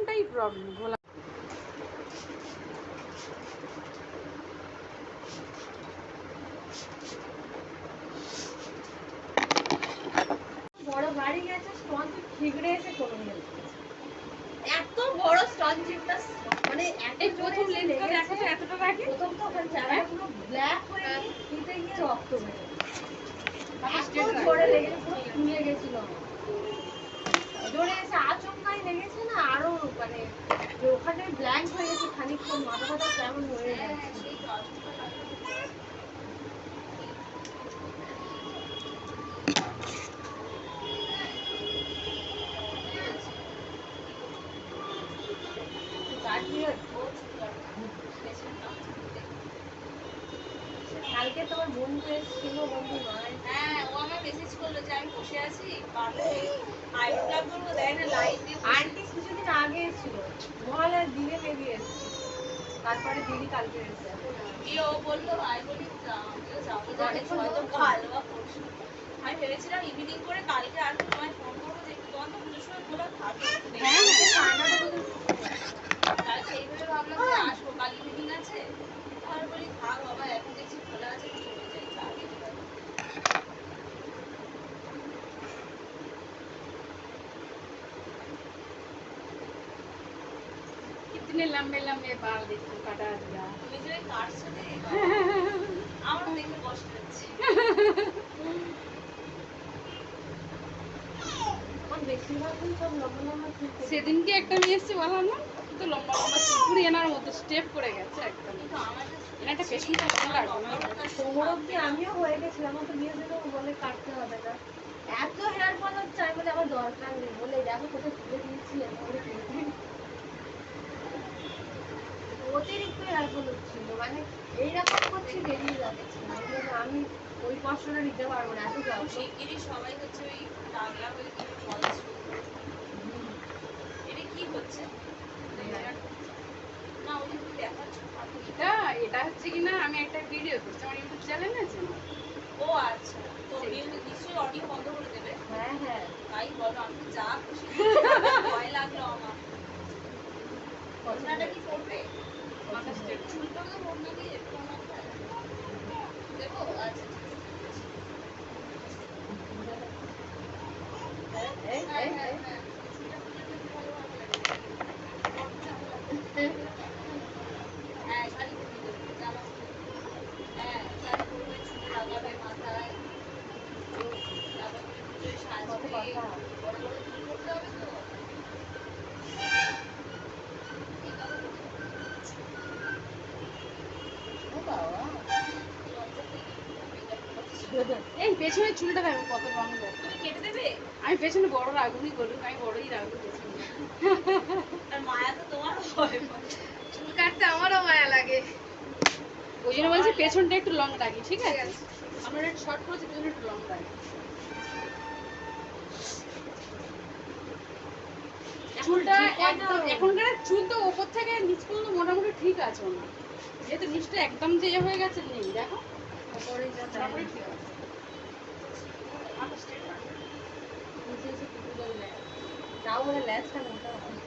প্রথমটাই problem ঘোলা। বড় গাড়ি গেছে স্টন চিপ ঠিকরে এসে কোনো নিয়ে এত বড় স্টন চিপটা মানে এই প্রথম লেন্সটা দেখো তো এতটা রাখে, প্রথম তো ওখানে চারা পুরো ব্ল্যাক হয়ে ফিতে গিয়ে রক্ত বেরোয়। এত জোরে লেগেছে পুরো ফুলে গেছিল জোরে এসে আচমকাই লেগেছে না আরো মানে যে ওখানে ব্ল্যাঙ্ক হয়ে গেছে খানিকক্ষণ মাথা ব্যথা কেমন হয়ে যাচ্ছে। কালকে তোমার বন্ধু এসেছিল, বন্ধু নয়, হ্যাঁ ও আমাকে মেসেজ করলো যে আমি বসে আছি পারলে আইডি ব্লক করবো, দেয় না লাইট দিয়ে আন্টি কিছুদিন আগে এসেছিল, মহালয়ার দিনে বেরিয়ে এসেছিল, তারপরে দিদি কালকে এসেছে। দিয়ে ও বললো আই বলি যাবো জানিস হয়তো কাল বা পরশু। আমি ভেবেছিলাম ইভিনিং করে কালকে আর তোমায় ফোন করবো যে একটু তোমার তো পুজোর সময় খোলা থাকে, তাই সেইভাবে ভাবলাম যে আসবো কাল ইভিনিং আছে, আর বলি থাক বাবা এখন দেখছি খোলা আছে চলে যাই আগে। कितने लंबे लंबे बाल देखो काटा दिया। তুমি যে কাটছো রে আমার দেখে কষ্ট হচ্ছে। বেশিরভাগই সব লম্বা লম্বা চুল। সেদিনকে একটা নিয়ে এসেছি বললাম না, তো লম্বা লম্বা চুল পুরো এনার মতো স্টেপ করে গেছে একদম। কিন্তু আমার এনারটা পেছনটা ভালো লাগবে না। কোমর অব্দি আমিও হয়ে গেছিলাম, আমার তো বিয়ে দিল বলে কাটতে হবে না, এত হেয়ার ফল হচ্ছে আমি বলে আমার দরকার নেই, বলে দেখো কোথায় তুলে দিয়েছি বলে অতিরিক্ত হেয়ার ফল হচ্ছিল, মানে এইরকম করছি বেরিয়ে যাচ্ছে, আমি ওই কষ্টটা নিতে পারবো না, এত যাবো শিগগিরই সবাই হচ্ছে ওই টাগলা হয়ে গেলে বয়স এটা কি হচ্ছে না ওই যে তুমি দেখাচ্ছ এটা এটা হচ্ছে কি না, আমি একটা ভিডিও করছি আমার ইউটিউব চ্যানেল আছে না। ও আচ্ছা তো নিশ্চয়ই অডিও বন্ধ করে দেবে। হ্যাঁ হ্যাঁ তাই বলো আমি তো যা খুশি ভয় লাগলো আমার। ঘটনাটা কি করবে চুলটা তো বন্ধ দিয়ে একটু মাথায় দেবো। আচ্ছা এই এই এই হ্যাঁ শাড়ি পরিয়ে দেবে জামা হ্যাঁ শাড়ি পরবে চুল লাগাবে মাথায় তারপর পুজোয় সাজবে বড় বড় চুল করতে হবে তো। এই পেছনের চুলটা দেখো কত রং দেয়। তুমি কেটে দেবে আমি পেছনে বড় রাখবনি বলুন, আমি বড়ই রাখবো পেছনে। আর মায়া তো তোমার হয় চুল কাটতে আমারও মায়া লাগে, ওই জন্য বলছি পেছনটা একটু লং রাখি, ঠিক আছে? আমরা একটু শর্ট করেছি, পেছনে একটু লং রাখি। চুলটা একদম এখনকার চুল তো উপর থেকে নিচ পর্যন্ত মোটামুটি ঠিক আছে ওনার, যেহেতু নিচটা একদম যে হয়ে গেছে নেই দেখো তারপরে ঠিক আছে। তাও বলে ল্যাজটা মোটা হয়।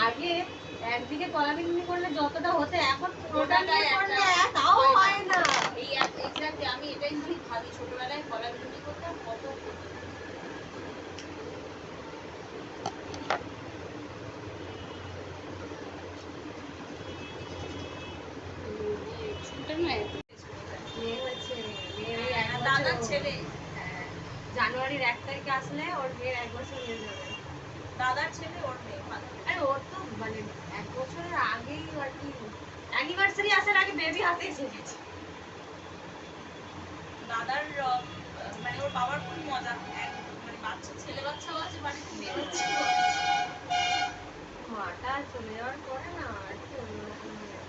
আগে একদিকে কলা বিনুনি করলে যতটা হতো এখন পুরোটা নিয়ে করলে তাও হয় না। এই এক্স্যাক্টলি আমি এটাই খালি ভাবি ছোটবেলায় কলা বিনুনি করতাম কত চুলটা না মেয়ে হচ্ছে দাদার ছেলে জানুয়ারির 1 তারিখে আসলে ওর মেয়ের 1 বছর হয়ে যাবে। দাদার ছেলে ওর মেয়ে আরে ওর তো মানে 1 বছরের আগেই আর কি অ্যানিভার্সারি আসার আগে বেবি হাতে এসে গেছে। দাদার মানে ওর বাবার খুব মজা মানে বাচ্চা ছেলে বাচ্চাও আছে বাড়িতে মেয়ে হচ্ছে মাটা চলে যাওয়ার পরে না আর কি অন্যরকম হয়ে গেছে।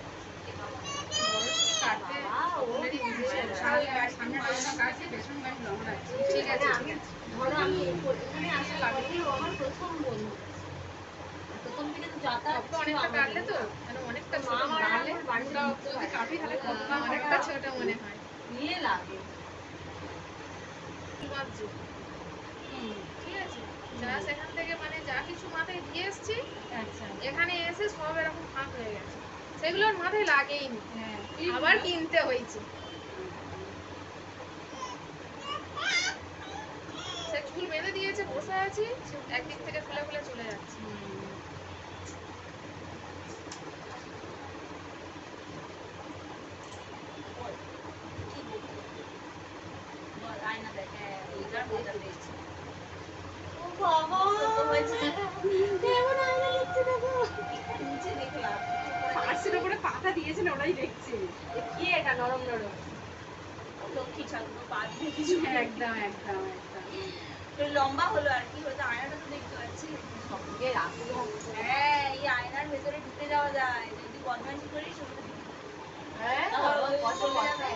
ঠিক আছে আমি ধরো আমি এখানে আসার পরেই ও আমার প্রথম বন্ধু, প্রথম থেকে তো যাতায়াত অনেকটা কাটলে তো অনেকটা কাটি তাহলে অনেকটা ছোট মনে হয় ইয়ে লাগে বাজছে, হুম, ঠিক আছে? জাস্ট এখান থেকে মানে যা কিছু মাথায় দিয়ে এসছি, আচ্ছা, এখানে এসে সব এরকম ফাঁক হয়ে গেছে, সেগুলো ওর মাথায় লাগেইনি, হ্যাঁ, আবার কিনতে হয়েছে। সে চুল বেঁধে দিয়েছে, বসে আছি, একদিক থেকে খুলে খুলে চলে যাচ্ছে। হুম। বল, কি দেখবি? বল, আয়না দেখ, হ্যাঁ, এইবার মজা পেয়েছি। ও বাবা, তো হয়েছে। কেমন আয়না দেখছে দেখো। নিচে দেখলাম। পার্সের উপরে পাতা দিয়েছে না, ওরাই দেখছে। কি এটা নরম নরম? লক্ষ্মী ঠাকুর পা দিয়ে কিছু একদম একদম একদম। একটু লম্বা হলো আর কি, হয়তো আয়নাটা তো দেখতে পাচ্ছি। সঙ্গে রাখি হচ্ছে। হ্যাঁ, এই আয়নার ভেতরে ঢুকে যাওয়া যায়, যদি বদমাইশি করিস ওটা হ্যাঁ, তাহলে বাবা, ওই কত চলে কথা, যাবে।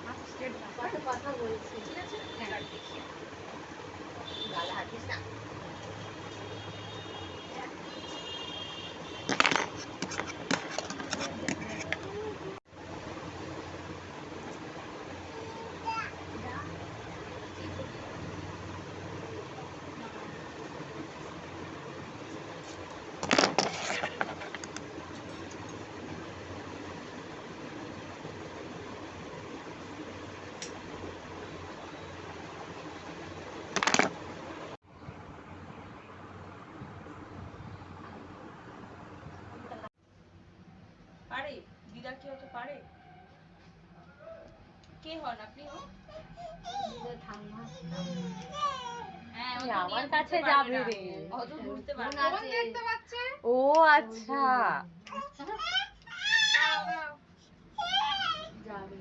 আচ্ছা, straight না। কত কথা বলছি। ঠিক আছে, হ্যাঁ। কাট দেখি। গালে হাত দিস না। পারে? দিদা কি হতে পারে? কে হন আপনি? হন? হ্যাঁ, ও তো আমার নিয়ে কাছে ঘুরতে পারবে যাবে না। রে। অত ঘুরতে পারবে ফোন না। আছে। দেখতে পাচ্ছে। ও আচ্ছা, যাবে।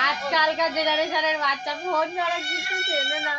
আজকালকার জেনারেশনের বাচ্চা ফোন ছাড়া কিছু চেনে না।